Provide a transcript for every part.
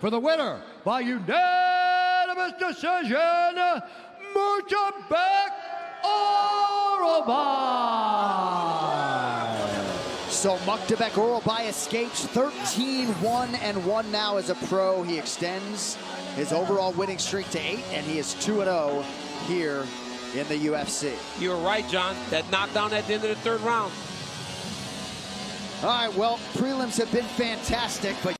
for the winner by unanimous decision, Mıktыбek Orolbay. So Mıktыбek Orolbay escapes 13-1-1 now as a pro. He extends his overall winning streak to 8, and he is 2-0 here in the UFC. You were right, John. That knockdown at the end of the third round. All right, well, prelims have been fantastic, but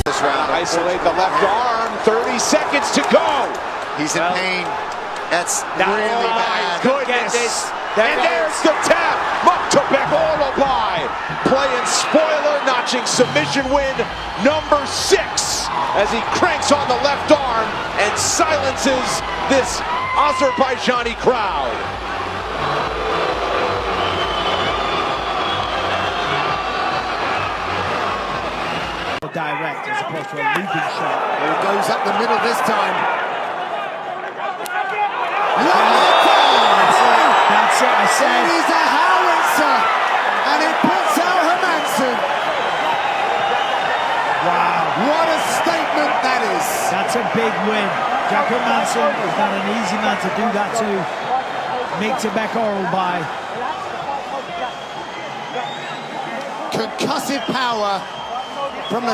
this round, isolate the left arm, 30 seconds to go. He's in pain. That's really bad. Goodness. And there's the tap. Mıktыбek Orolbay playing spoiler, notching submission win number 6 as he cranks on the left arm and silences this Azerbaijani crowd. Direct as opposed to a looping shot. It goes up the middle this time. That's it, I said. It is a howitzer, and it puts out Hermanson. Wow. What a statement that is. That's a big win. Jacob Manson is not an easy man to do that to. Mıktыбek Orolbay. Concussive power from the